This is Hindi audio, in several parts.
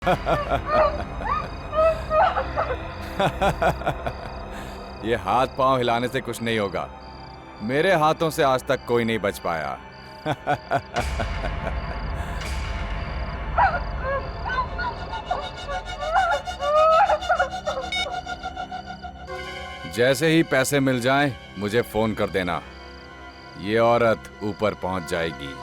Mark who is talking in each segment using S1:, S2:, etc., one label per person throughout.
S1: ये हाथ पांव हिलाने से कुछ नहीं होगा। मेरे हाथों से आज तक कोई नहीं बच पाया। जैसे ही पैसे मिल जाएं, मुझे फोन कर देना। ये औरत ऊपर पहुंच जाएगी।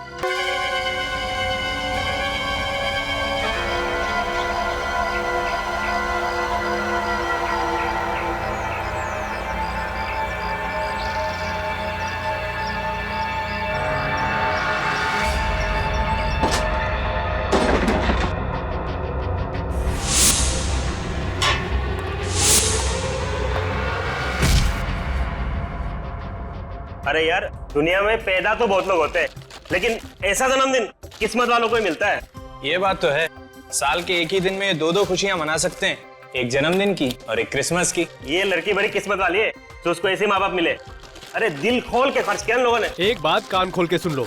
S2: अरे यार, दुनिया में पैदा तो बहुत लोग होते हैं, लेकिन ऐसा जन्मदिन किस्मत वालों को ही मिलता है।
S3: ये बात तो है। साल के एक ही दिन में दो खुशियां मना सकते हैं, एक जन्मदिन की और एक क्रिसमस की।
S2: ये लड़की बड़ी किस्मत वाली है तो उसको ऐसे माँ बाप मिले। अरे दिल खोल के खर्च किया इन लोगों ने।
S4: एक बात कान खोल के सुन लो,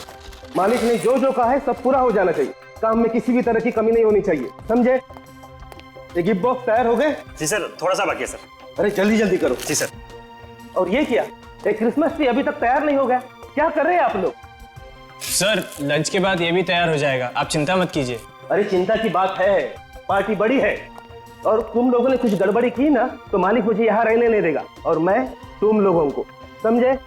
S5: मालिक ने जो जो कहा है सब पूरा हो जाना चाहिए। काम में किसी भी तरह की कमी नहीं होनी चाहिए, समझे? ये गिफ्ट बॉक्स तैयार हो गए?
S2: जी सर, थोड़ा सा बाकी है सर।
S5: अरे जल्दी जल्दी करो।
S2: जी सर।
S5: और ये क्या, एक क्रिसमस ट्री अभी तक तैयार नहीं हो गया? क्या कर रहे हैं आप लोग?
S3: सर, लंच के बाद ये भी तैयार हो जाएगा, आप चिंता मत कीजिए।
S5: अरे चिंता की बात है, पार्टी बड़ी है और तुम लोगों ने कुछ गड़बड़ी की ना तो मालिक मुझे यहाँ रहने नहीं देगा और मैं तुम लोगों को, समझे?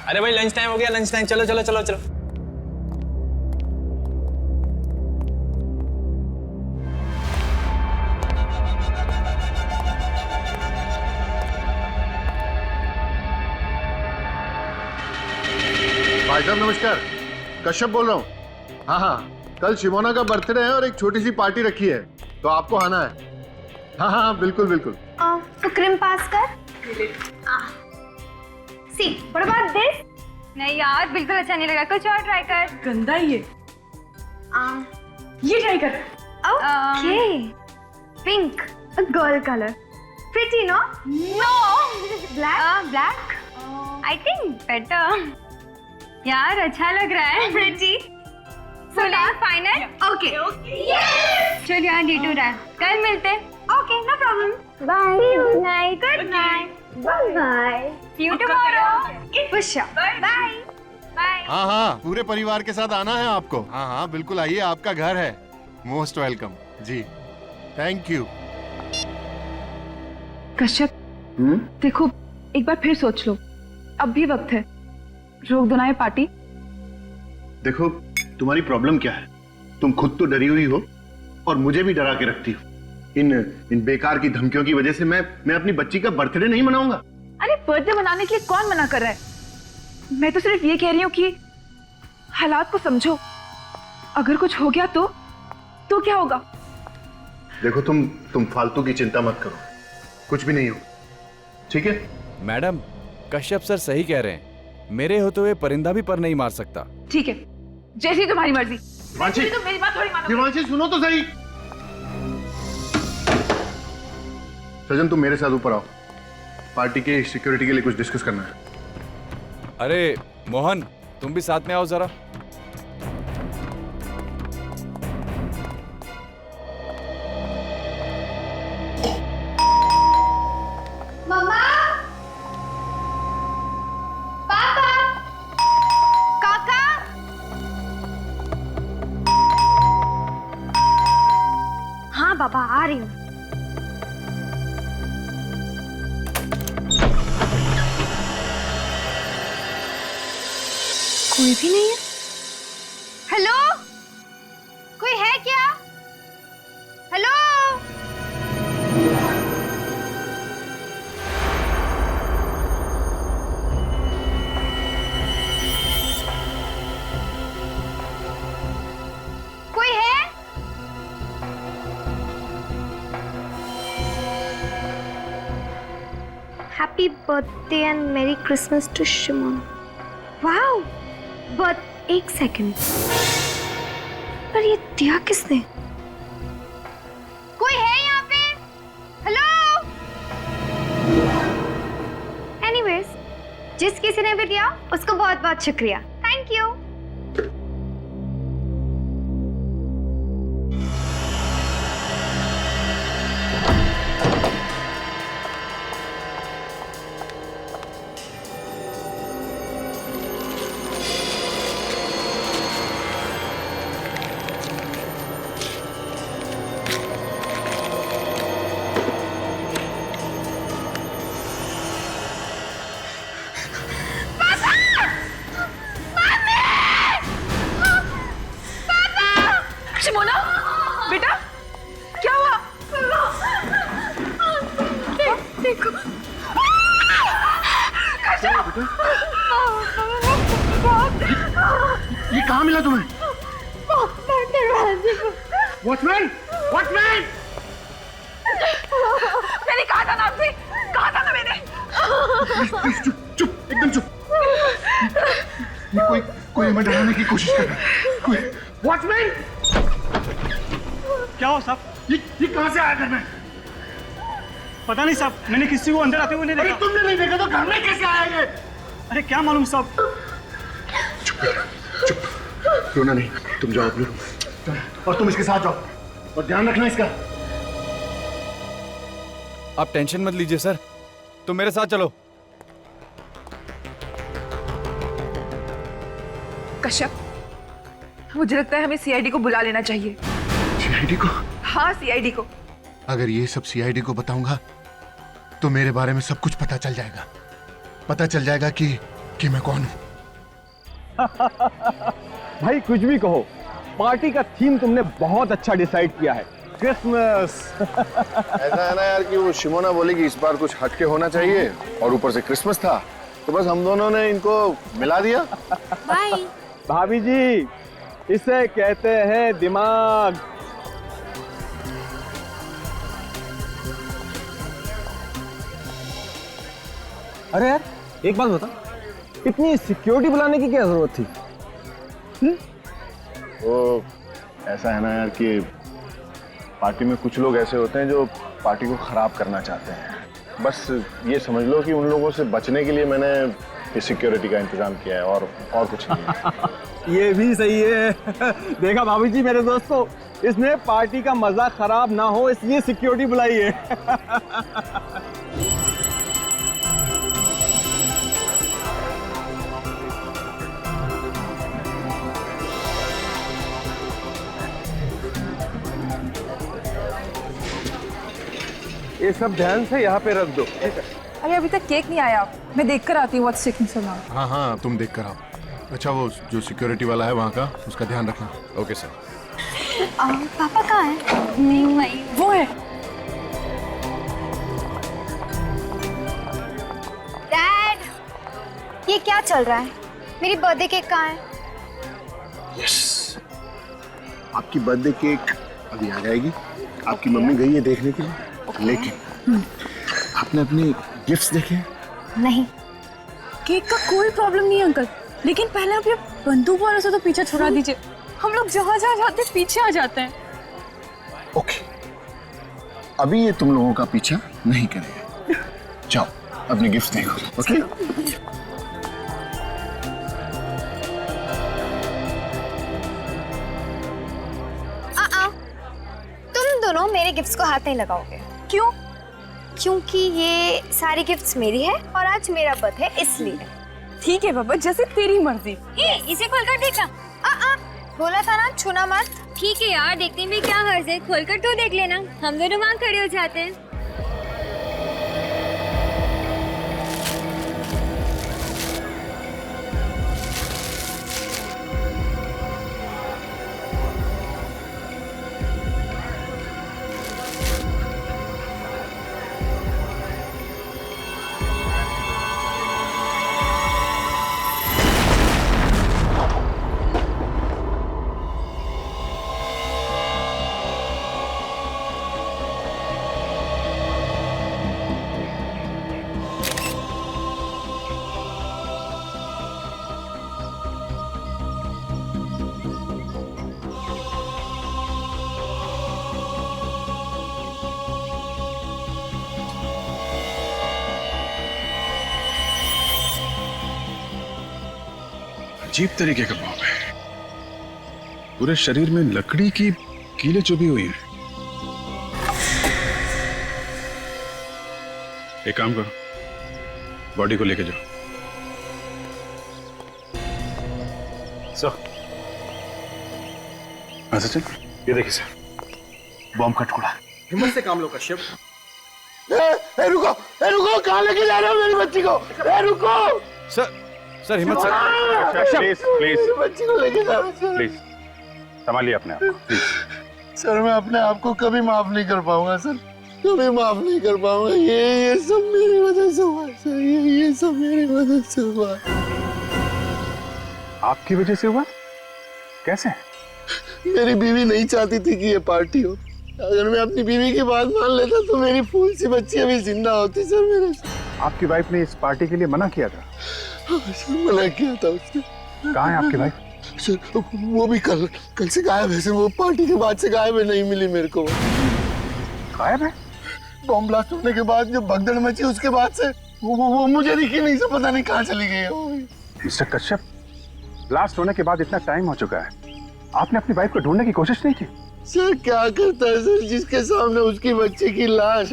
S3: अरे भाई, लंच टाइम हो गया, लंच टाइम। चलो चलो चलो चलो।
S6: भाई साहब नमस्कार, कश्यप बोल रहा हूँ। हाँ हाँ, कल शिमोना का बर्थडे है और एक छोटी सी पार्टी रखी है, तो आपको आना है। हाँ हाँ बिल्कुल बिल्कुल।
S7: तो क्रीम पास कर। सी, व्हाट अबाउट दिस? नहीं यार, बिल्कुल अच्छा नहीं लगा, कुछ और ट्राई कर।
S8: गंदा ये ट्राई कर।
S7: Okay, pink, girl colour, pretty no? No, black. Black, I think better. यार अच्छा लग रहा है, प्रिटी। फाइनल? ओके। चल यार, D2 रहा, कल मिलते। Okay, no problem. Bye. Good night. Good night. Bye. See you tomorrow. खुश रहो। बाय। बाय।
S6: हाँ हाँ, पूरे परिवार के साथ आना है आपको। हाँ हाँ बिल्कुल आइए, आपका घर है। Most welcome ji, thank you.
S8: Kashyap, देखो एक बार फिर सोच लो, अब भी वक्त है, रोक दो ना ये पार्टी।
S6: देखो तुम्हारी प्रॉब्लम क्या है, तुम खुद तो डरी हुई हो और मुझे भी डरा के रखती हो। इन बेकार की धमकियों की वजह से मैं अपनी बच्ची का बर्थडे नहीं मनाऊंगा।
S8: अरे बर्थडे मनाने के लिए कौन मना कर रहा है? मैं तो सिर्फ ये कह रही हूँ कि हालात को समझो, अगर कुछ हो गया तो क्या होगा?
S6: देखो तुम फालतू की चिंता मत करो, कुछ भी नहीं हो, ठीक है?
S1: मैडम, कश्यप सर सही कह रहे हैं। मेरे होते हुए परिंदा भी पर नहीं मार सकता।
S8: ठीक है, जैसी तुम्हारी मर्जी।
S6: दिवांशी,
S8: तो मेरी बात थोड़ी मानो।
S6: दिवांशी सुनो तो सही। सजन तुम मेरे साथ ऊपर आओ, पार्टी के सिक्योरिटी के लिए कुछ डिस्कस करना है।
S1: अरे मोहन, तुम भी साथ में आओ जरा।
S7: मम्मा, पापा, काका। हाँ पापा, आ रही हूँ। कोई भी नहीं है। हेलो, कोई है क्या? हेलो, कोई है? Happy birthday and merry Christmas to Shimona. Wow, but एक सेकंड, पर ये दिया किसने? कोई है यहाँ पे? हेलो? एनीवेज, जिस किसी ने भी दिया उसको बहुत बहुत शुक्रिया। Thank you.
S8: शिमोना, बेटा क्या हुआ? देखो
S6: ये कहाँ मिला तुम्हें? वॉचमैन! वॉचमैन!
S8: मैंने कहा था ना आपसे, कहा था ना मैंने।
S6: चुप चुप एकदम चुप। ये कोई हमें डराने की कोशिश कर रहा है। कोई वॉचमैन!
S5: क्या हो साहब?
S6: ये कहाँ से आया घर में?
S5: पता नहीं साहब, मैंने किसी को अंदर आते हुए नहीं
S6: अरे
S5: देखा।
S6: तुमने नहीं देखा तो घर में कैसे आया ये?
S5: अरे क्या मालूम साहब।
S6: चुप, रोना नहीं, तुम जाओ अपने रूम और तुम इसके साथ जाओ और ध्यान रखना इसका।
S1: आप टेंशन मत लीजिए सर, तुम मेरे साथ चलो।
S8: कश्यप, मुझे लगता है हमें सीआईडी को बुला लेना चाहिए।
S6: सीआईडी को?
S8: हाँ, सीआईडी को।
S6: अगर ये सब सीआईडी को बताऊंगा तो मेरे बारे में सब कुछ पता चल जाएगा। पता चल जाएगा कि मैं कौन हूं।
S5: भाई कुछ भी कहो, पार्टी का थीम तुमने बहुत अच्छा डिसाइड किया है, क्रिसमस।
S6: ऐसा है ना यार कि वो शिमोना बोली कि इस बार कुछ हटके होना चाहिए और ऊपर से क्रिसमस था, तो बस हम दोनों ने इनको मिला दिया।
S7: बाय।
S5: भाभी जी, इसे कहते हैं दिमाग। अरे यार, एक बात बता, इतनी सिक्योरिटी बुलाने की क्या जरूरत थी?
S6: वो ऐसा है ना यार कि पार्टी में कुछ लोग ऐसे होते हैं जो पार्टी को खराब करना चाहते हैं। बस ये समझ लो कि उन लोगों से बचने के लिए मैंने ये सिक्योरिटी का इंतजाम किया है और कुछ नहीं है।
S5: ये भी सही है। देखा भाभी जी मेरे दोस्तों, इसने पार्टी का मजा खराब ना हो इसलिए सिक्योरिटी बुलाई है। ये सब ध्यान से यहाँ पे रख दो।
S8: अरे अभी तक केक नहीं आया, मैं देख कर आती हूँ व्हाट्स टेकिंग सो लॉन्ग।
S6: हाँ हाँ, तुम देख कर आओ। अच्छा, वो जो सिक्योरिटी वाला है वहाँ का, उसका ध्यान रखना।
S1: Okay sir.
S7: पापा कहाँ है? नहीं भाई,
S8: वो है।
S7: डैड, ये क्या चल रहा है? मेरी बर्थडे केक कहाँ है?
S6: यस, आपकी बर्थडे केक अभी आ जाएगी। आपकी मम्मी गई है देखने के लिए, लेकिन आपने अपने गिफ्ट्स देखे?
S7: नहीं।
S4: केक का कोई प्रॉब्लम नहीं है अंकल, लेकिन पहले आप ये बंदूक वालों से तो पीछे छुड़ा दीजिए। हम लोग जहाँ जहाँ जाते हैं पीछे आ जाते हैं।
S6: ओके, अभी ये तुम लोगों का पीछा नहीं करेगा। जाओ अपने गिफ्ट देखो। ओके?
S7: तुम दोनों मेरे गिफ्ट्स को हाथ नहीं लगाओगे।
S4: क्यों?
S7: क्योंकि ये सारी गिफ्ट्स मेरी है और आज मेरा बर्थडे है इसलिए।
S4: ठीक है बाबा, जैसे तेरी मर्जी।
S7: इसे खोलकर देखना। बोला था ना छूना मत।
S9: ठीक है यार, देखने में क्या हर्ज है, खोलकर तो देख लेना। हम दोनों वहाँ खड़े हो जाते हैं।
S10: अजीब तरीके का बॉम्ब है। पूरे शरीर में लकड़ी की कीलें चुभी हुई हैं। एक काम करो, बॉडी को लेके जाओ।
S5: सर,
S10: हाँ सचिन,
S5: ये देखिए सर, बॉम्ब का टुकड़ा।
S11: हिम्मत से काम लो कश्यप।
S6: रुको, कहाँ लेके जा रहे हो मेरी बच्ची को? रुको
S1: सर हिम्मत से।
S10: प्लीज प्लीज
S6: मेरी बच्ची को लेके जा रहे हो।
S10: प्लीज संभालिए अपने आप को, प्लीज।
S6: सर मैं अपने आप को कभी माफ नहीं कर पाऊंगा सर, कभी माफ नहीं कर पाऊंगा। ये सब मेरी वजह से हुआ सर, ये सब मेरी वजह से हुआ।
S10: आपकी वजह से हुआ? कैसे?
S6: मेरी बीवी नहीं चाहती थी कि ये पार्टी हो। अगर मैं अपनी बीवी की बात मान लेता तो मेरी फूल सी बच्ची अभी जिंदा होती सर मेरे से।
S10: आपकी वाइफ ने इस पार्टी के लिए मना किया था?
S6: हाँ, सर मना किया था उसने।
S10: कहाँ है आपकी वाइफ?
S6: सर वो भी कल से गायब है सर, वो पार्टी के बाद से गायब है, नहीं मिली मेरे को।
S10: गायब है?
S6: बॉम्ब ब्लास्ट होने के बाद जो भगदड़ मची उसके बाद से वो मुझे दिखी नहीं सर, पता नहीं कहाँ चली गई है वो।
S10: मिस्टर कश्यप, ब्लास्ट होने के बाद इतना टाइम हो चुका है, आपने अपनी वाइफ को ढूंढने की कोशिश नहीं की?
S6: सर क्या करता है सर, जिसके सामने उसकी बच्ची की लाश,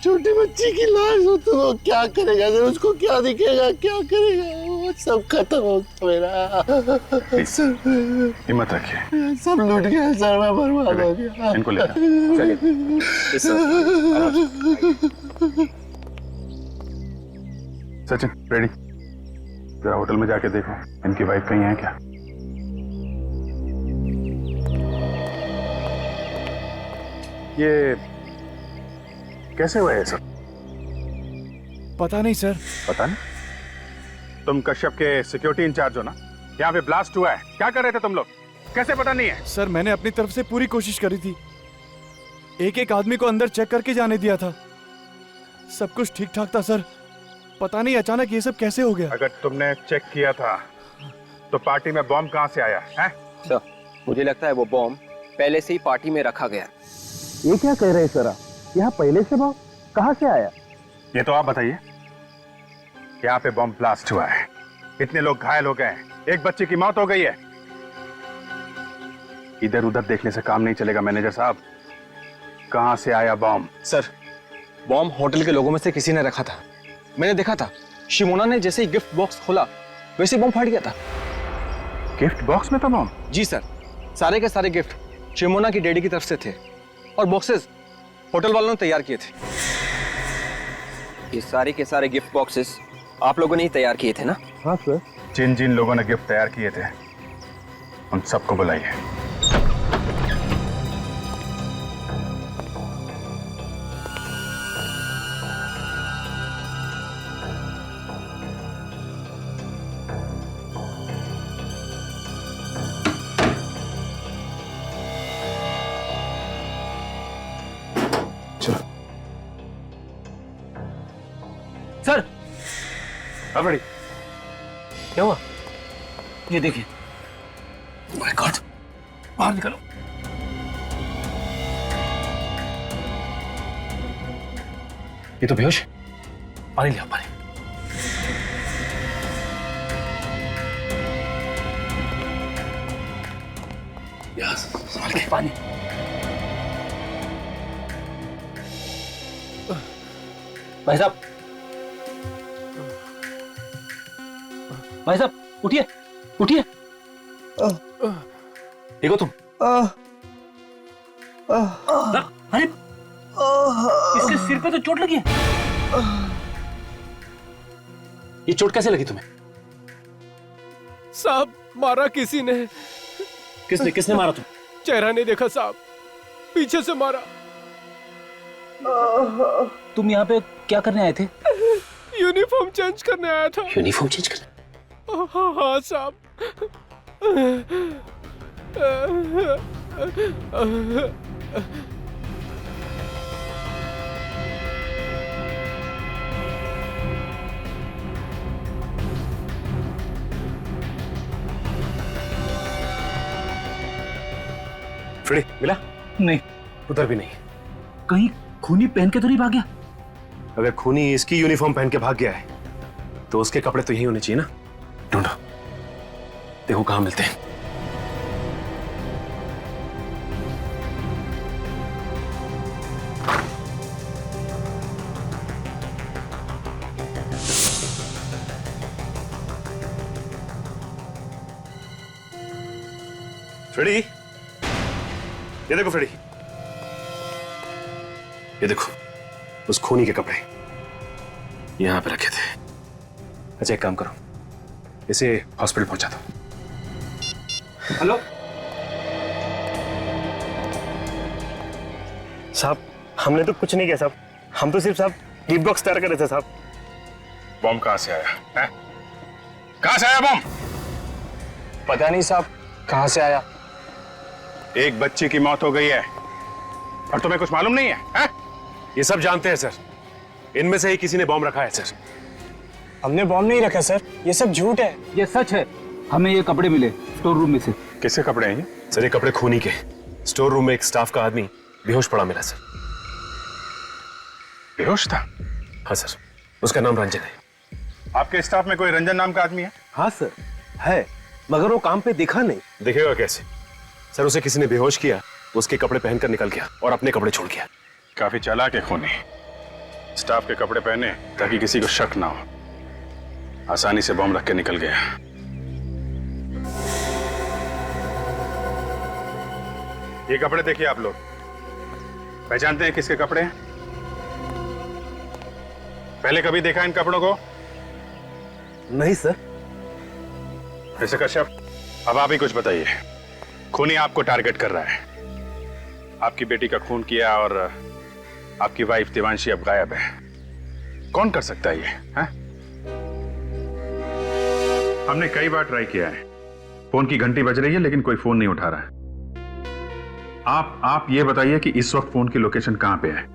S6: छोटी बच्ची की लाश हो तो वो क्या करेगा सर, उसको क्या दिखेगा, क्या करेगा, वो सब खत्म हो गया मेरा। सर
S10: हिम्मत रखिए।
S6: सब लूट गया सर, मैं बर्बाद हो गया।
S10: इनको ले सचिन, रेडी? जरा होटल में जाके देखो इनकी वाइफ कहीं है क्या। ये कैसे हुआ है सब?
S1: पता नहीं सर।
S10: पता नहीं? तुम कश्यप के सिक्योरिटी इंचार्ज हो ना? यहाँ पे ब्लास्ट हुआ है, क्या कर रहे थे तुम लोग? कैसे पता नहीं है?
S1: सर मैंने अपनी तरफ से पूरी कोशिश करी थी, एक एक आदमी को अंदर चेक करके जाने दिया था, सब कुछ ठीक ठाक था सर। पता नहीं अचानक ये सब कैसे हो गया।
S10: अगर तुमने चेक किया था तो पार्टी में बॉम्ब कहाँ से आया है?
S11: सर मुझे लगता है वो बॉम्ब पहले से ही पार्टी में रखा गया।
S5: ये क्या कह रहे हैं सर आप? यहाँ पहले से बॉम्ब कहाँ से आया?
S10: ये तो आप बताइए। यहाँ पे बॉम्ब ब्लास्ट हुआ है, इतने लोग घायल हो गए हैं, एक बच्चे की मौत हो गई है। इधर उधर देखने से काम नहीं चलेगा मैनेजर साहब, कहाँ से आया बॉम्ब?
S11: सर बॉम्ब होटल के लोगों में से किसी ने रखा था, मैंने देखा था। शिमोना ने जैसे ही गिफ्ट बॉक्स खोला वैसे बॉम्ब फट गया था।
S10: गिफ्ट बॉक्स में था बॉम्ब?
S11: जी सर, सारे के सारे गिफ्ट शिमोना की डैडी की तरफ से थे और बॉक्सेस होटल वालों ने तैयार किए थे। ये सारे के सारे गिफ्ट बॉक्सेस आप लोगों ने ही तैयार किए थे ना?
S5: हाँ सर।
S10: जिन जिन लोगों ने गिफ्ट तैयार किए थे उन सबको बुलाइए।
S11: सर
S10: बड़ी
S11: क्या हुआ?
S5: ये देखिए।
S11: माय गॉड, बाहर निकलो। ये तो बेहोश। पानी लिया, पानी। यस, संभाल के पानी। भाई साहब, भाई साहब उठिए, उठिए। देखो तुम। अरे इसके सिर पे तो चोट लगी है। ये चोट कैसे लगी तुम्हें?
S12: साहब मारा किसी ने।
S11: किसने किसने मारा तुम?
S12: चेहरा नहीं देखा साहब, पीछे से मारा।
S11: तुम यहाँ पे क्या करने आए थे?
S12: यूनिफॉर्म चेंज करने आया था।
S11: यूनिफॉर्म चेंज करने?
S12: हाँ साहब।
S5: फ्रेडी मिला?
S11: नहीं,
S5: उधर भी नहीं।
S11: कहीं खूनी पहन के तो नहीं भाग गया?
S5: अगर खूनी इसकी यूनिफॉर्म पहन के भाग गया है तो उसके कपड़े तो यही होने चाहिए ना। ढूंढो।
S13: देखो कहाँ मिलते हैं।
S10: फ्रेडी, ये देखो फ्रेडी,
S13: ये देखो उस खूनी के कपड़े यहां पे रखे थे। अच्छा एक काम करो, इसे हॉस्पिटल पहुंचा दो।
S2: हेलो साहब, हमने तो कुछ नहीं किया साहब, हम तो सिर्फ साहब गिफ्ट बॉक्स तैयार कर रहे थे साहब।
S10: बॉम्ब कहां से आया है? कहां से आया बॉम्ब?
S3: पता नहीं साहब कहां से आया।
S10: एक बच्ची की मौत हो गई है और तुम्हें कुछ मालूम नहीं है, है?
S13: ये सब जानते हैं सर, इनमें से ही किसी ने बॉम्ब रखा है सर।
S3: हमने बॉम्ब नहीं रखा सर, ये सब झूठ है।
S14: ये सच है, हमें ये कपड़े मिले स्टोर रूम में से।
S10: किसके कपड़े हैं ये?
S13: सर ये कपड़े खूनी के, स्टोर रूम में एक स्टाफ का आदमी बेहोश पड़ा मिला सर।
S10: बेहोश था?
S13: हाँ सर, उसका नाम रंजन है।
S10: आपके स्टाफ में कोई रंजन नाम का आदमी है?
S5: हाँ सर है, मगर वो काम पे दिखा नहीं।
S13: दिखेगा कैसे सर, उसे किसी ने बेहोश किया, उसके कपड़े पहनकर निकल गया और अपने कपड़े छोड़ गया।
S10: काफी चालाक है खूनी, स्टाफ के कपड़े पहने ताकि किसी को शक ना हो, आसानी से बॉम्ब रख के निकल गया। ये कपड़े देखिए आप लोग, पहचानते हैं किसके कपड़े हैं? पहले कभी देखा इन कपड़ों को?
S5: नहीं सर।
S10: ऐसे कश्यप, अब आप ही कुछ बताइए। खूनी आपको टारगेट कर रहा है, आपकी बेटी का खून किया और आपकी वाइफ देवांशी अब गायब है। कौन कर सकता है ये? है? हमने कई बार ट्राई किया है, फोन की घंटी बज रही है लेकिन कोई फोन नहीं उठा रहा है। आप ये बताइए कि इस वक्त फोन की लोकेशन कहां पे है?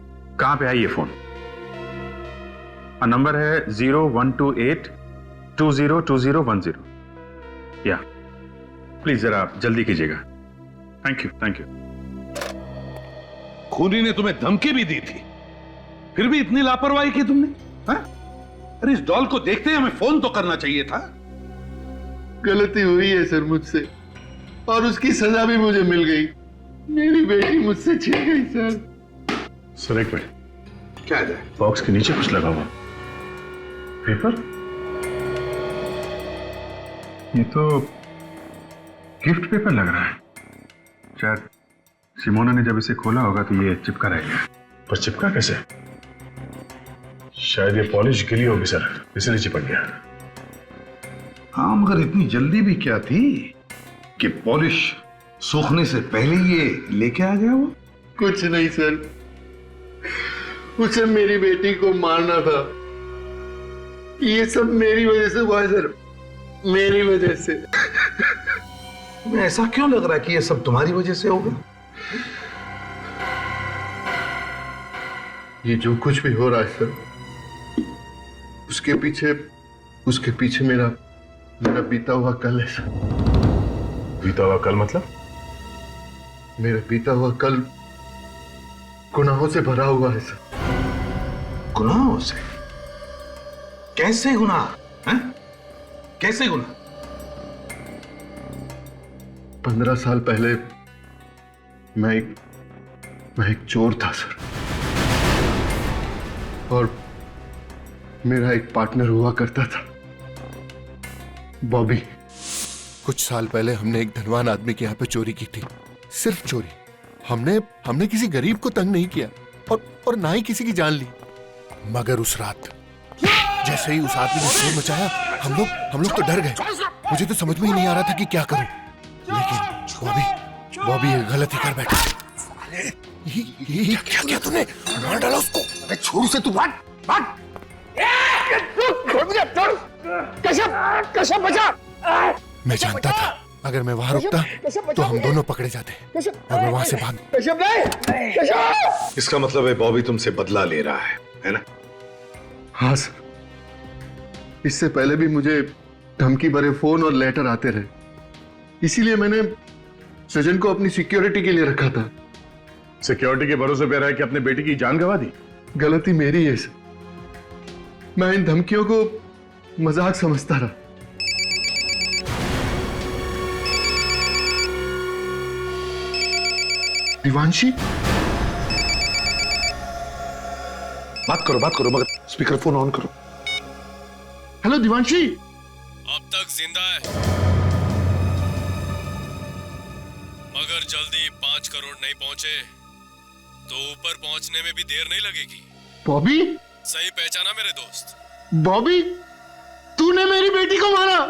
S10: कहां पे है ये फोन? नंबर है 0128202010। या प्लीज जरा जल्दी कीजिएगा। Thank you, thank you.
S15: खूनी ने तुम्हें धमकी भी दी थी, फिर भी इतनी लापरवाही की तुमने? हा? अरे इस डॉल को देखते ही हमें फोन तो करना चाहिए था।
S6: गलती हुई है सर मुझसे, और उसकी सजा भी मुझे मिल गई। मेरी बेटी मुझसे छिन गई सर।
S10: सर एक मिनट,
S15: क्या है?
S10: बॉक्स के नीचे कुछ लगा हुआ पेपर? ये तो गिफ्ट पेपर लग रहा है। शायद सिमोना ने जब इसे खोला होगा तो ये चिपका रह गया। पर चिपका कैसे? शायद ये पॉलिश गिली होगी सर, इसलिए चिपक गया।
S15: हाँ, मगर इतनी जल्दी भी क्या थी कि पॉलिश सूखने से पहले ये लेके आ गया वो?
S6: कुछ नहीं सर, उसे मेरी बेटी को मारना था। ये सब मेरी वजह से हुआ है सर, मेरी वजह से।
S15: तुम्हें ऐसा क्यों लग रहा है कि ये सब तुम्हारी वजह से होगा?
S6: ये जो कुछ भी हो रहा है सर, उसके पीछे मेरा बीता हुआ कल है सर।
S10: बीता हुआ कल मतलब?
S6: मेरा बीता हुआ कल गुनाहों से भरा हुआ है सर।
S15: गुनाहों से? कैसे गुनाह? कैसे गुनाह?
S6: 15 साल पहले मैं एक चोर था सर, और मेरा एक पार्टनर हुआ करता था, बॉबी।
S16: कुछ साल पहले हमने एक धनवान आदमी के यहाँ पे चोरी की थी, सिर्फ चोरी। हमने किसी गरीब को तंग नहीं किया और ना ही किसी की जान ली। मगर उस रात जैसे ही उस आदमी ने शोर मचाया, हम लोग तो डर गए। मुझे तो समझ में ही नहीं आ रहा था कि क्या करूं, लेकिन बॉबी ये गलती कर बैठा। ये क्या किया तूने? मार डाला उसको।
S15: अरे छोड़ उसे, तू भाग।
S12: कश्यप बचा।
S16: मैं जानता था अगर मैं वहां रुकता तो हम दोनों पकड़े जाते, और मैं वहां से भाग।
S15: इसका मतलब है बॉबी तुमसे बदला ले रहा है ना?
S6: हाँ सर, इससे पहले भी मुझे धमकी भरे फोन और लेटर आते रहे, इसीलिए मैंने सजन को अपनी सिक्योरिटी के लिए रखा था।
S10: सिक्योरिटी के भरोसे पे रह के अपने बेटी की जान गंवा दी?
S6: गलती मेरी है सर, मैं इन धमकियों को मजाक समझता रहा।
S15: दिवांशी, बात करो मगर स्पीकर फोन ऑन करो। हेलो दिवांशी।
S10: अब तक जिंदा है, मगर जल्दी 5 करोड़ नहीं पहुंचे तो ऊपर पहुंचने में भी देर नहीं लगेगी।
S15: बॉबी,
S10: सही पहचाना मेरे दोस्त?
S15: बॉबी, तूने मेरी बेटी को मारा,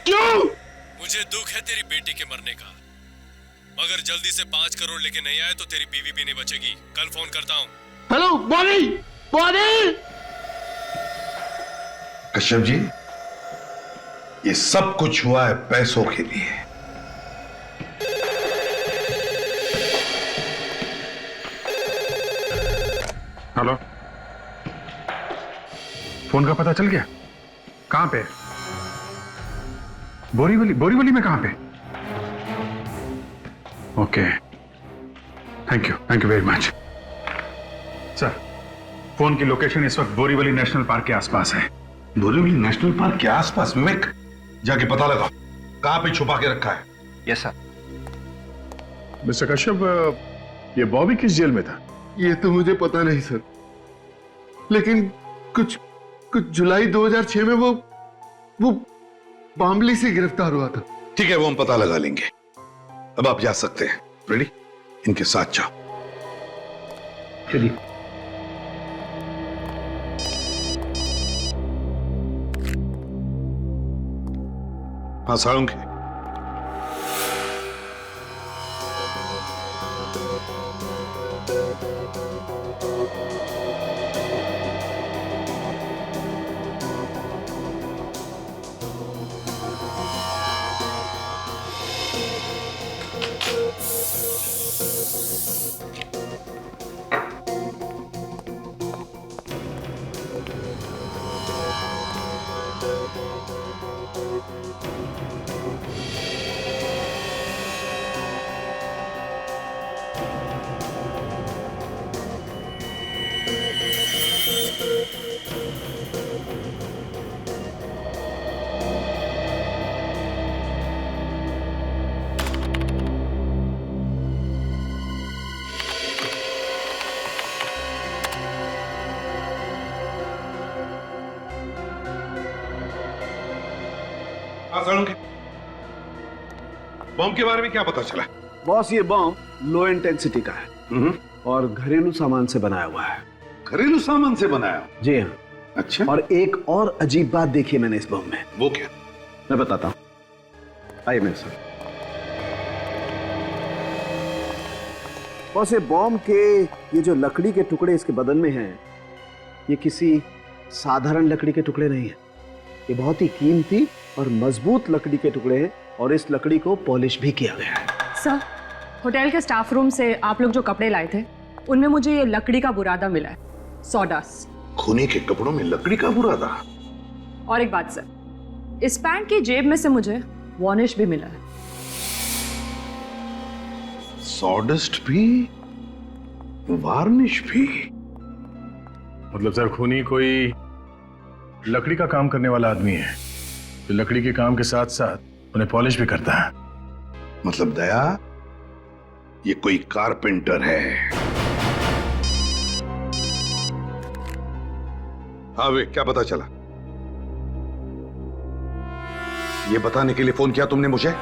S15: क्यों?
S10: मुझे दुख है तेरी बेटी के मरने का, मगर जल्दी से 5 करोड़ लेके नहीं आए तो तेरी बीवी भी नहीं बचेगी। कल फोन करता हूँ।
S15: हेलो बॉबी, बॉबी। कश्यप जी, ये सब कुछ हुआ है पैसों के लिए।
S10: हेलो, फोन का पता चल गया? कहां पे? बोरीवली में कहां पे? Okay, thank you very much. Sir, phone की लोकेशन इस वक्त बोरीवली नेशनल पार्क के आसपास है।
S15: बोरीवली नेशनल पार्क के आसपास? विवेक, जाके पता लगा कहां पे छुपा के रखा है।
S11: Yes sir.
S10: मिस्टर कश्यप, ये बॉबी किस जेल में था?
S16: ये तो मुझे पता नहीं सर, लेकिन कुछ जुलाई 2006 में वो बामली से गिरफ्तार हुआ था।
S15: ठीक है, वो हम पता लगा लेंगे। अब आप जा सकते हैं। रेडी? इनके साथ जाओ।
S14: चलिए।
S15: हाँ साळुंखे, बम के बारे में क्या पता चला?
S5: बॉस, ये बम लो इंटेंसिटी का है और घरेलू सामान से बनाया हुआ है।
S15: घरेलू सामान से बनाया?
S5: जी हाँ।
S15: अच्छा।
S5: और एक और अजीब बात देखी मैंने इस बम में।
S15: वो क्या?
S5: मैं बताता हूँ, आइए मेरे साथ। बॉस, ये बम के ये जो लकड़ी के टुकड़े इसके बदन में हैं, ये किसी साधारण लकड़ी के टुकड़े नहीं है। ये बहुत ही कीमती और मजबूत लकड़ी के टुकड़े हैं और इस लकड़ी को पॉलिश भी किया गया है।
S4: सर, होटल के स्टाफ रूम से आप लोग जो कपड़े लाए थे उनमें मुझे ये लकड़ी का बुरादा मिला है, सॉडास्ट।
S15: खूनी के कपड़ों में लकड़ी का बुरादा?
S4: और एक बात सर, इस पैंट की जेब में से मुझे वार्निश भी मिला है।
S15: सॉडस्ट भी, वार्निश भी?
S10: मतलब सर, खूनी कोई लकड़ी का काम करने वाला आदमी है जो लकड़ी के काम के साथ साथ उन्हें पॉलिश भी करता है।
S15: मतलब दया, ये कोई कारपेंटर है। हाँ वे, क्या पता चला? ये बताने के लिए फोन किया तुमने मुझे?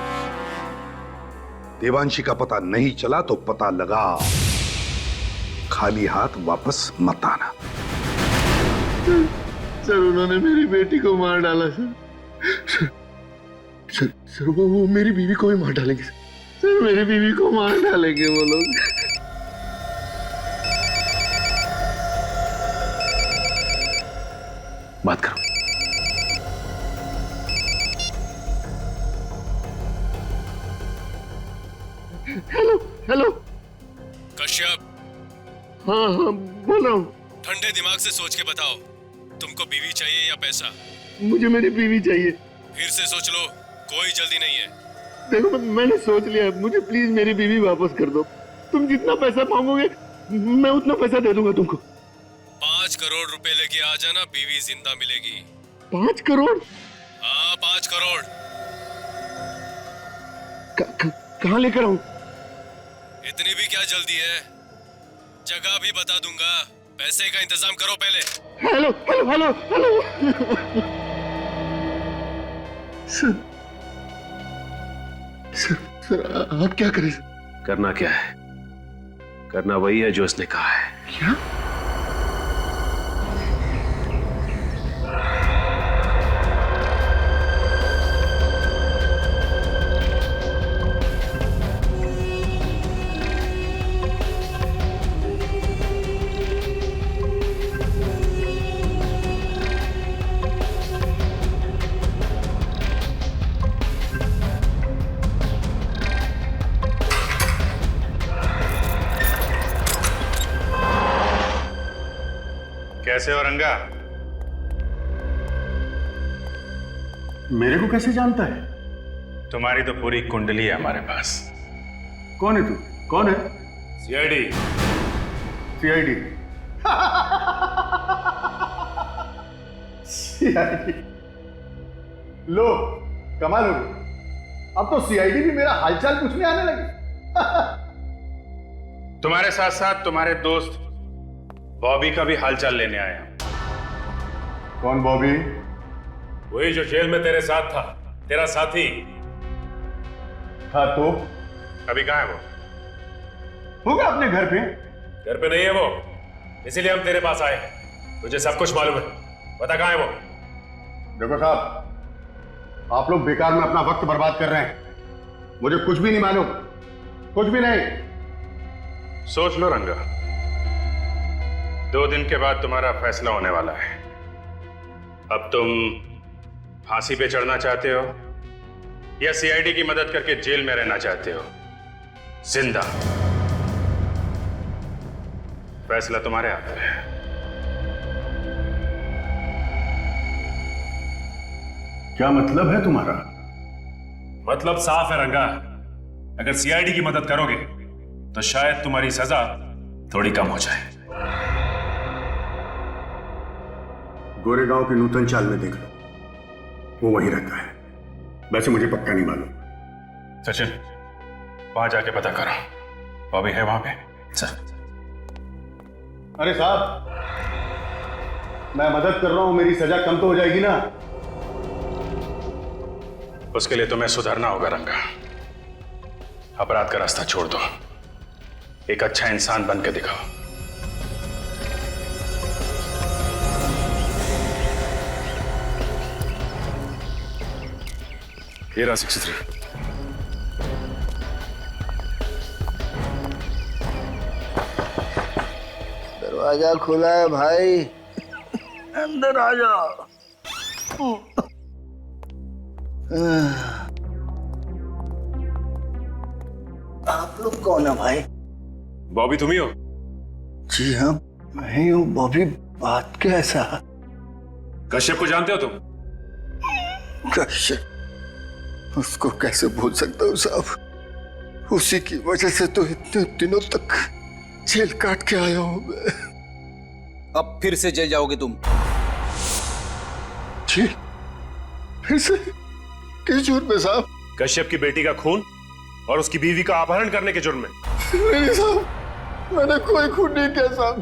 S15: देवांशी का पता नहीं चला तो पता लगा, खाली हाथ वापस मत आना।
S16: सर, उन्होंने मेरी बेटी को मार डाला सर। सर, वो मेरी बीवी को भी मार डालेंगे सर, मेरी बीवी को मार डालेंगे वो लोग।
S13: बात करो।
S16: हेलो
S10: कश्यप।
S16: हाँ बोल रहा हूँ।
S10: ठंडे दिमाग से सोच के बताओ, तुमको बीवी चाहिए या पैसा?
S16: मुझे मेरी बीवी चाहिए।
S10: फिर से सोच लो, कोई जल्दी नहीं है।
S16: देखो, मैंने सोच लिया, मुझे प्लीज मेरी बीवी वापस कर दो। तुम जितना पैसा मांगोगे मैं उतना पैसा दे दूंगा तुमको।
S10: 5 करोड़ रुपए लेके आ जाना, बीवी जिंदा मिलेगी।
S16: 5 करोड़?
S10: हाँ, 5 करोड़।
S16: कहाँ लेकर आऊं?
S17: इतनी भी क्या जल्दी है? जगह भी बता दूंगा, पैसे का इंतजाम करो पहले।
S5: Hello hello hello hello sir आप क्या करें?
S13: करना क्या है? करना वही है जो इसने कहा है।
S5: क्या?
S10: कैसे हो रंगा?
S6: मेरे को कैसे जानता है?
S10: तुम्हारी तो पूरी कुंडली है हमारे पास।
S6: कौन है तू? कौन है?
S10: सीआईडी।
S6: सीआईडी? सीआईडी? लो, कमाल हो गई। अब तो सीआईडी भी मेरा हालचाल पूछने आने लगी।
S10: तुम्हारे साथ साथ तुम्हारे दोस्त बॉबी का भी हालचाल लेने आया।
S6: कौन बॉबी?
S10: वही जो जेल में तेरे साथ था, तेरा साथी।
S6: था तो?
S10: अभी कहाँ है वो?
S6: होगा अपने घर पे।
S10: घर पे नहीं है वो, इसीलिए हम तेरे पास आए। तुझे सब कुछ मालूम है, बता कहाँ है वो?
S6: देखो साहब, आप लोग बेकार में अपना वक्त बर्बाद कर रहे हैं। मुझे कुछ भी नहीं मालूम, कुछ भी नहीं।
S10: सोच लो रंगा, 2 दिन के बाद तुम्हारा फैसला होने वाला है। अब तुम फांसी पे चढ़ना चाहते हो या सीआईडी की मदद करके जेल में रहना चाहते हो जिंदा? फैसला तुम्हारे हाथ में है।
S6: क्या मतलब है तुम्हारा?
S10: मतलब साफ है रंगा, अगर सीआईडी की मदद करोगे तो शायद तुम्हारी सजा थोड़ी कम हो जाए।
S6: गोरेगांव के नूतन चाल में देख लो, वो वहीं रहता है। वैसे मुझे पक्का नहीं मालूम।
S10: सचिन, वहां जाके पता करो, बॉबी है वहां पे? चल।
S6: अरे साहब, मैं मदद कर रहा हूं, मेरी सजा कम तो हो जाएगी ना?
S10: उसके लिए तुम्हें सुधरना होगा रंगा। अपराध का रास्ता छोड़ दो, एक अच्छा इंसान बन के दिखाओ। ये रहा 63।
S5: दरवाजा खुला है भाई, अंदर आ जाओ। आप लोग कौन है भाई?
S10: बॉबी तुम ही हो?
S5: जी हाँ, मैं ही हूँ बॉबी। बात क्या है साहब?
S10: कश्यप को जानते हो तुम?
S5: कश्यप? उसको कैसे भूल सकता हूँ साहब, उसी की वजह से तो इतने दिनों तक जेल काट के आया हूँ मैं।
S14: अब फिर से जेल जाओगे तुम?
S5: जेल? फिर से? किस जुर्म में साहब?
S10: कश्यप की बेटी का खून और उसकी बीवी का अपहरण करने के जुर्म में।
S5: नहीं साहब, मैंने कोई खून नहीं किया साहब,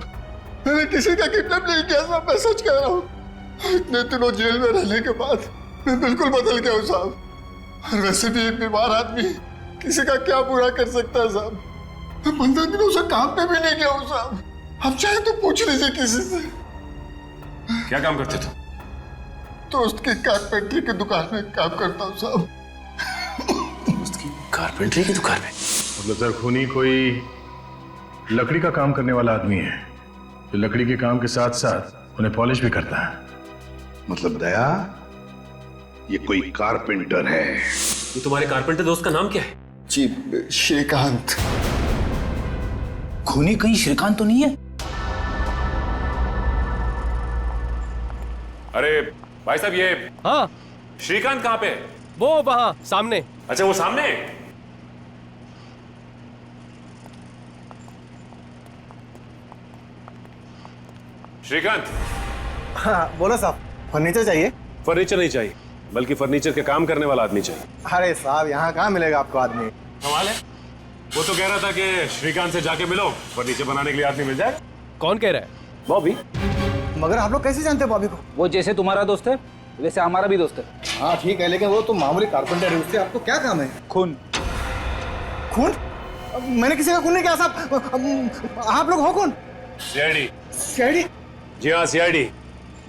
S5: मैंने किसी का किडनैप नहीं किया साहब, मैं सच कह रहा हूँ। इतने दिनों जेल में रहने के बाद मैं बिल्कुल बदल गया हूँ साहब। और वैसे भी एक बीमार आदमी किसी का क्या बुरा कर सकता है साहब? मैं 15 दिनों से काम पे भी नहीं गया हूँ साहब। अब चाहे तो पूछ लीजिए किसी से।
S10: क्या काम करते तुम?
S5: दोस्त की कारपेंटरी की दुकान में काम करता हूँ साहब।
S13: दोस्त की कारपेंटरी की दुकान में?
S6: मतलब सर, खूनी कोई लकड़ी का काम करने वाला आदमी है जो लकड़ी के काम के साथ साथ उन्हें पॉलिश भी करता है।
S15: मतलब दया, ये कोई कारपेंटर है।
S13: ये तुम्हारे कारपेंटर दोस्त का नाम क्या है?
S5: जी, श्रीकांत।
S14: खूनी कहीं श्रीकांत तो नहीं है?
S10: अरे भाई साहब, ये
S12: हाँ,
S10: श्रीकांत कहाँ पे?
S12: वो वहां सामने।
S10: अच्छा, वो सामने। श्रीकांत।
S11: हाँ बोलो साहब, फर्नीचर चाहिए?
S13: फर्नीचर नहीं चाहिए, बल्कि फर्नीचर के काम करने वाला आदमी चाहिए।
S11: अरे साहब, यहाँ कहाँ मिलेगा आपको आदमी?
S10: कमाल है, वो वो तो कह रहा था कि श्रीकांत से जाके मिलो, फर्नीचर बनाने के लिए आदमी मिल जाए।
S12: कौन कह रहा है?
S14: बॉबी।
S18: मगर आप लोग कैसे जानते हो बॉबी को?
S14: वो जैसे तुम्हारा दोस्त है वैसे हमारा भी दोस्त है।
S18: हाँ ठीक है, लेकिन वो तो मामूली कारपेंटर है, उससे आपको क्या काम है?
S14: खून।
S18: खून? मैंने किसी का खून नहीं किया साहब। आप लोग हो कौन?
S10: सीआईडी।
S18: सीआईडी?
S10: जी हाँ सीआईडी।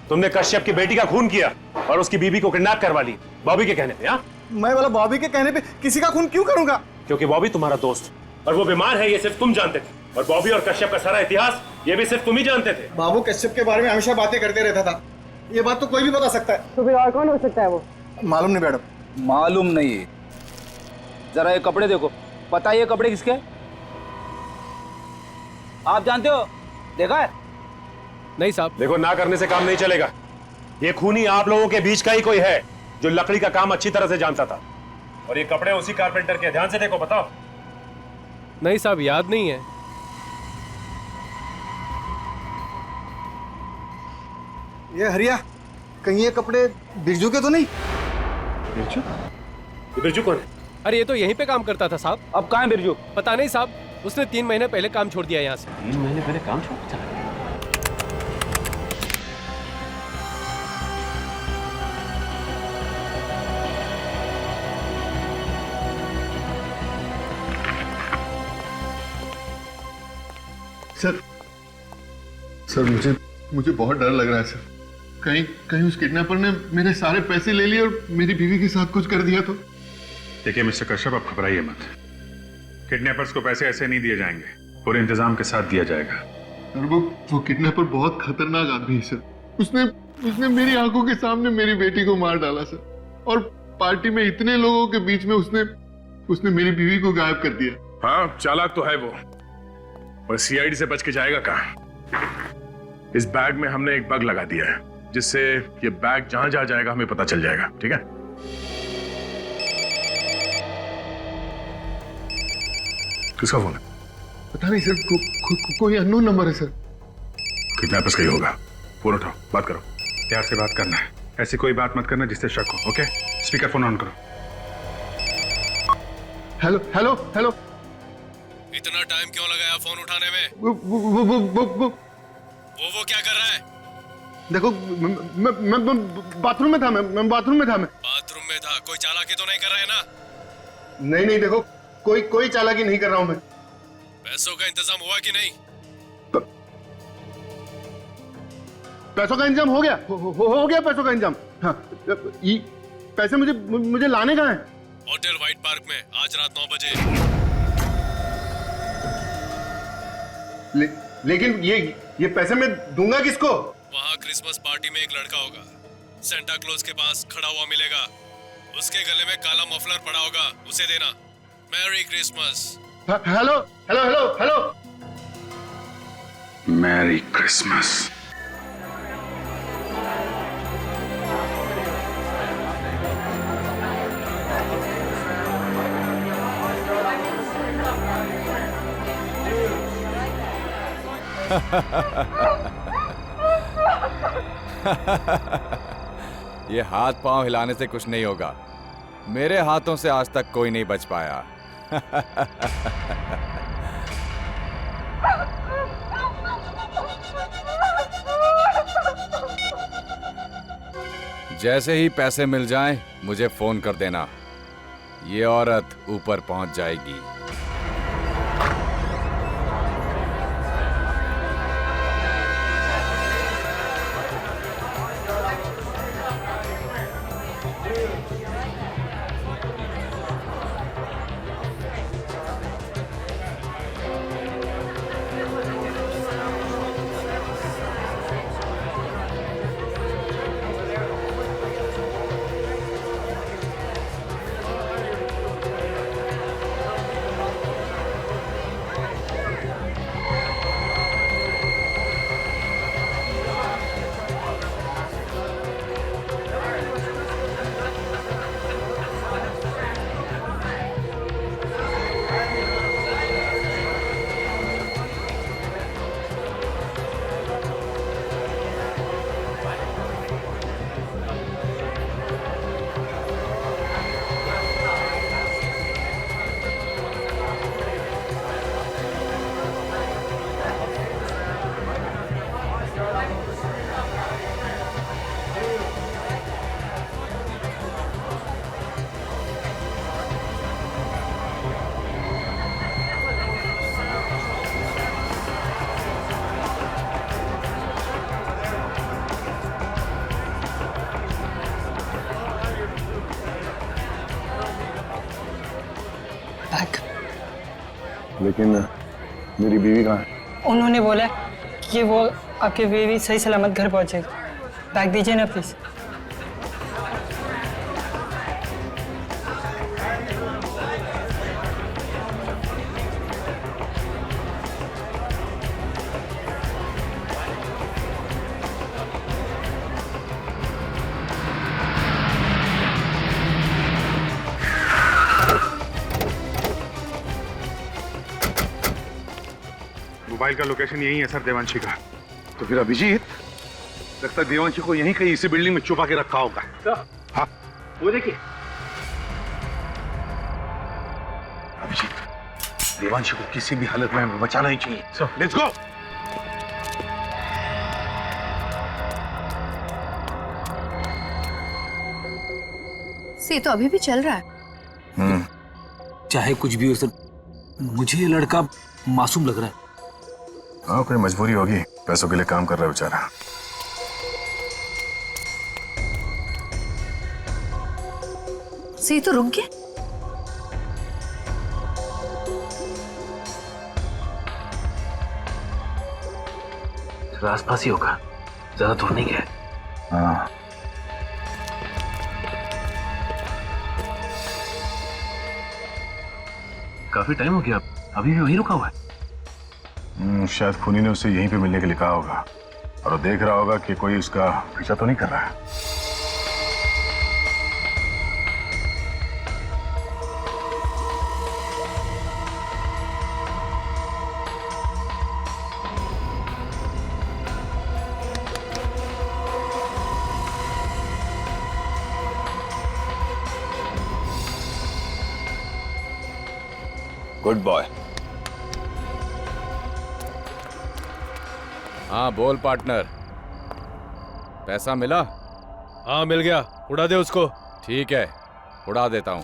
S10: तुमने कश्यप की बेटी का खून किया और उसकी बीबी को किडनैप करवा ली बॉबी के कहने पे। हाँ,
S18: मैं वाला बॉबी के कहने पे किसी का खून क्यों करूंगा?
S10: क्योंकि बॉबी तुम्हारा दोस्त और वो बीमार है, ये सिर्फ तुम जानते थे। और बॉबी और कश्यप का सारा इतिहास ये भी सिर्फ तुम ही जानते थे।
S18: बाबू कश्यप के बारे में हमेशा बातें करते रहता था, ये बात तो कोई भी बता सकता है।
S14: तो फिर और कौन हो सकता है वो?
S18: मालूम नहीं मैडम।
S14: मालूम नहीं? जरा ये कपड़े देखो, पता है ये कपड़े किसके हैं? आप जानते हो? देखा है?
S12: नहीं साहब।
S10: देखो, ना करने से काम नहीं चलेगा। ये खूनी आप लोगों के बीच का ही कोई है जो लकड़ी का काम अच्छी तरह से जानता था। और ये कपड़े उसी कारपेंटर के। ध्यान से देखो, बताओ।
S12: नहीं साहब, याद नहीं है।
S18: ये हरिया, कहीं ये कपड़े बिरजू के तो नहीं?
S10: बिरजू? ये बिरजू कौन है?
S12: अरे ये तो यहीं पे काम करता था साहब।
S14: अब कहाँ है बिरजू?
S12: पता नहीं साहब, उसने 3 महीने पहले काम छोड़ दिया यहाँ से।
S10: 3 महीने पहले काम छोड़ दिया?
S16: सर मुझे बहुत डर लग रहा है सर। कहीं उस किडनैपर ने मेरे सारे पैसे ले लिए और मेरी बीवी के साथ कुछ कर दिया तो।
S10: देखिए मिस्टर कश्यप, आप घबराइए मत। किडनैपर्स को पैसे ऐसे नहीं दिए जाएंगे, पूरे इंतजाम के साथ दिया जाएगा।
S16: और वो किडनैपर बहुत खतरनाक आदमी है सर। उसने मेरी आंखों के सामने मेरी बेटी को मार डाला सर। और पार्टी में इतने लोगों के बीच में उसने मेरी बीवी को गायब कर दिया।
S10: हाँ, चालाक तो है वो, और सीआईडी से बच के जाएगा कहाँ? इस बैग में हमने एक बग लगा दिया है, जिससे ये बैग जहां जहां जाएगा हमें पता चल जाएगा। ठीक है? किसका फोन है?
S16: पता नहीं सर, कोई अननोन नंबर है सर।
S10: किडनैपर्स का ही होगा। फोन उठाओ, बात करो। प्यार से बात करना है, ऐसी कोई बात मत करना जिससे शक हो। ओके? स्पीकर फोन ऑन करो।
S16: Hello hello hello.
S17: इतना टाइम क्यों लगाया फोन उठाने में? वो क्या कर रहा है?
S16: देखो, मैं बाथरूम में था। मैं बाथरूम में था।
S17: बाथरूम में था? कोई चालाकी तो नहीं कर रहा है ना?
S16: नहीं, देखो, कोई चालाकी नहीं कर रहा हूं मैं।
S17: पैसों का इंतजाम हुआ कि नहीं?
S16: पैसों का इंतजाम हो गया। हो गया पैसों का इंतजाम। हाँ, पैसे मुझे लाने कहाँ हैं?
S17: होटल व्हाइट पार्क में आज रात 9 बजे।
S16: लेकिन ये पैसे मैं दूंगा किसको?
S17: वहाँ क्रिसमस पार्टी में एक लड़का होगा, सेंटा क्लॉज के पास खड़ा हुआ मिलेगा। उसके गले में काला मफलर पड़ा होगा, उसे देना। Merry Christmas.
S16: Hello hello hello hello.
S10: Merry Christmas.
S1: ये हाथ पांव हिलाने से कुछ नहीं होगा। मेरे हाथों से आज तक कोई नहीं बच पाया। जैसे ही पैसे मिल जाएं, मुझे फोन कर देना। ये औरत ऊपर पहुंच जाएगी।
S6: लेकिन मेरी बीवी कहाँ है?
S19: उन्होंने बोला कि वो आपकी बीवी सही सलामत घर पहुंचेगी। बैग दीजिए ना प्लीज।
S10: मोबाइल का लोकेशन यही है सर, देवांशी का।
S15: तो फिर अभिजीत, लगता है देवांशी को यहीं कहीं इसी बिल्डिंग में छुपा के रखा होगा। हाँ, वो देखिए। अभिजीत, देवांशी को किसी भी हालत में हमें बचाना ही चाहिए। Let's go.
S4: से तो अभी भी चल रहा है।
S14: चाहे कुछ भी हो सर, मुझे ये लड़का मासूम लग रहा है।
S6: हाँ, कोई मजबूरी होगी, पैसों के लिए काम कर रहा है बेचारा।
S4: से तो रुक गया।
S14: आसपास ही होगा, ज्यादा दूर नहीं गया।
S6: हाँ,
S14: काफी टाइम हो गया, अभी भी वहीं रुका हुआ है।
S6: शायद खूनी ने उसे यहीं पे मिलने के लिए कहा होगा और वो देख रहा होगा कि कोई उसका पीछा तो नहीं कर रहा है।
S3: Good boy.
S1: हाँ बोल पार्टनर, पैसा मिला?
S12: हाँ मिल गया, उड़ा दे उसको।
S1: ठीक है, उड़ा देता हूँ।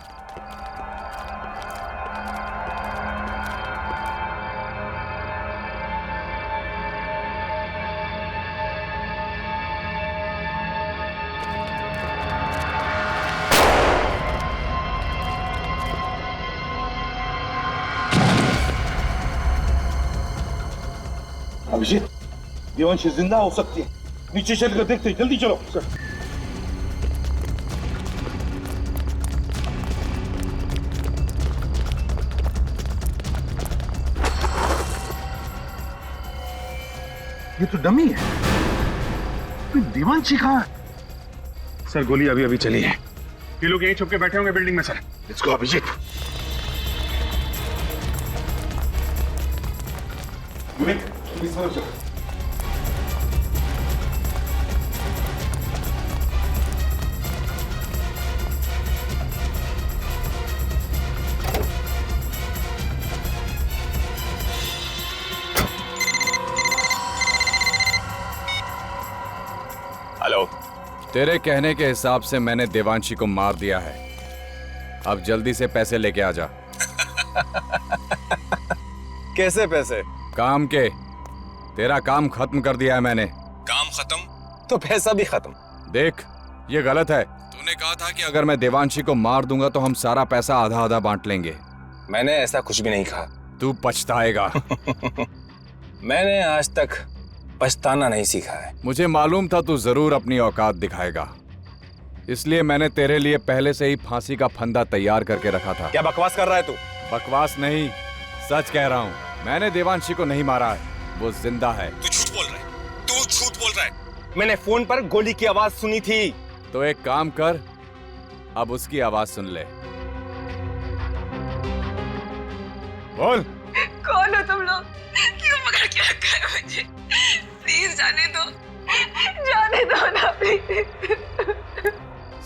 S15: अभिजीत, देवांशी जिंदा हो सकती है। नीचे चलकर देखते हैं, जल्दी चलो। ये तो डमी है। देवांशी कहाँ है?
S10: सर गोली अभी अभी चली है। ये लोग यहीं छुप के बैठे होंगे बिल्डिंग में sir.
S15: Let's go Abhijeet.
S1: Hello. तेरे कहने के हिसाब से मैंने देवांशी को मार दिया है। अब जल्दी से पैसे लेके आ जा।
S11: कैसे पैसे?
S1: काम के। तेरा काम खत्म कर दिया है मैंने।
S11: काम खत्म तो पैसा भी खत्म।
S1: देख, ये गलत है। तूने कहा था कि अगर मैं देवांशी को मार दूंगा तो हम सारा पैसा आधा आधा बांट लेंगे।
S11: मैंने ऐसा कुछ भी नहीं कहा।
S1: तू पछताएगा।
S11: मैंने आज तक पछताना नहीं सीखा है।
S1: मुझे मालूम था तू जरूर अपनी औकात दिखाएगा, इसलिए मैंने तेरे लिए पहले से ही फांसी का फंदा तैयार करके रखा था।
S11: क्या बकवास कर रहा है तू?
S1: बकवास नहीं, सच कह रहा हूँ। मैंने देवांशी को नहीं मारा है, वो जिंदा है।
S11: तू झूठ बोल रहा है। तू झूठ बोल रहा है। मैंने फोन पर गोली की आवाज सुनी थी।
S1: तो एक काम कर, अब उसकी आवाज सुन ले। बोल।
S8: कौन हो तुम लोग? क्यों पकड़ के रखा है मुझे? प्लीज जाने दो ना प्लीज।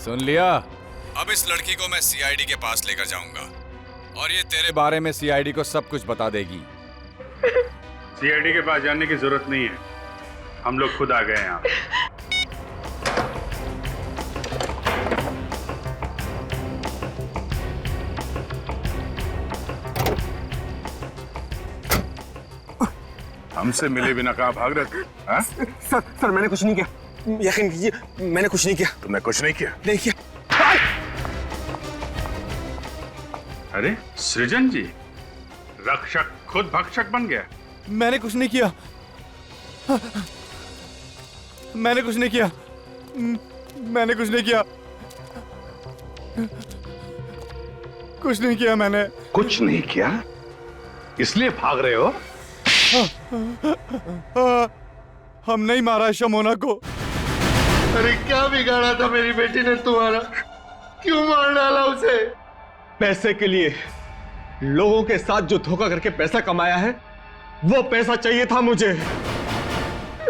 S1: सुन लिया? अब इस लड़की को मैं सीआईडी के पास लेकर जाऊंगा और ये तेरे बारे में सीआईडी को सब कुछ बता देगी।
S10: सीआईडी के पास जाने की जरूरत नहीं है, हम लोग खुद आ गए हैं यहाँ। हमसे मिले बिना कहाँ भाग रहे थे?
S11: सर मैंने कुछ नहीं किया, यकीन कीजिए मैंने कुछ नहीं किया।
S10: तुमने कुछ नहीं किया?
S11: नहीं किया।
S10: अरे सृजन जी, रक्षक खुद भक्षक बन गया।
S1: मैंने कुछ नहीं किया, मैंने कुछ नहीं किया, मैंने कुछ नहीं किया, कुछ नहीं किया मैंने।
S15: कुछ नहीं किया इसलिए भाग रहे हो?
S1: हम नहीं मारा शमोना को।
S15: अरे क्या बिगाड़ा था मेरी बेटी ने तुम्हारा? क्यों मार डाला उसे?
S11: पैसे के लिए, लोगों के साथ जो धोखा करके पैसा कमाया है, वो पैसा चाहिए था मुझे।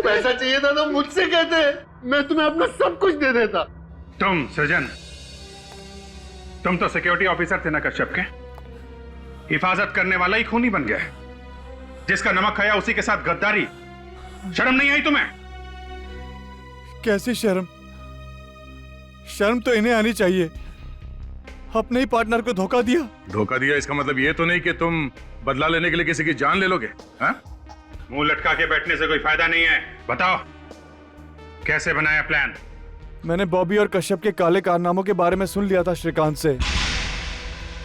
S15: पैसा चाहिए था तो मुझसे कहते, मैं तुम्हें अपना सब कुछ दे देता।
S10: तुम सृजन, तुम तो सिक्योरिटी ऑफिसर थे ना कश्यप के, हिफाजत करने वाला ही खूनी बन गया। जिसका नमक खाया उसी के साथ गद्दारी। शर्म नहीं आई तुम्हें?
S1: कैसी शर्म? शर्म तो इन्हें आनी चाहिए, अपने ही पार्टनर को धोखा दिया।
S10: धोखा दिया इसका मतलब ये तो नहीं कि तुम बदला लेने के लिए किसी की जान ले लोगे। हाँ? मुंह लटका के बैठने से कोई फायदा नहीं है। बताओ कैसे बनाया प्लान?
S1: मैंने बॉबी और कश्यप के काले कारनामों के बारे में सुन लिया था श्रीकांत से।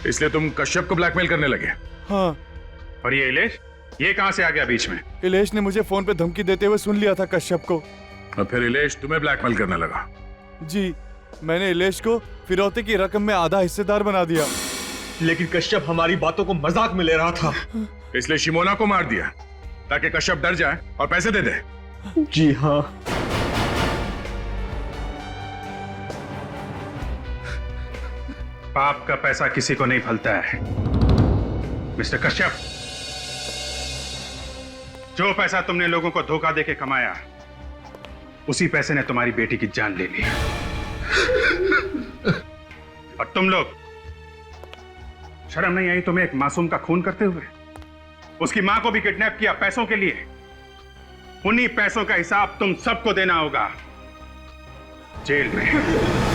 S10: इसलिए तुम कश्यप को ब्लैकमेल करने लगे?
S1: हाँ।
S10: और ये इलेश, ये कहां से आ गया बीच में?
S1: इलेश ने मुझे फोन पे धमकी देते हुए सुन लिया था कश्यप को।
S10: और फिर इलेश तुम्हें ब्लैकमेल करने लगा?
S1: जी, मैंने इलेश को फिरौती की रकम में आधा हिस्सेदार बना दिया।
S11: लेकिन कश्यप हमारी बातों को मजाक में ले रहा था।
S10: इसलिए शिमोना को मार दिया ताकि कश्यप डर जाए और पैसे दे दे।
S11: जी हाँ।
S10: पाप का पैसा किसी को नहीं फलता है मिस्टर कश्यप। जो पैसा तुमने लोगों को धोखा देके कमाया, उसी पैसे ने तुम्हारी बेटी की जान ले ली। और तुम लोग, शर्म नहीं आई तुम्हें एक मासूम का खून करते हुए? उसकी मां को भी किडनैप किया पैसों के लिए। उन्हीं पैसों का हिसाब तुम सबको देना होगा जेल में।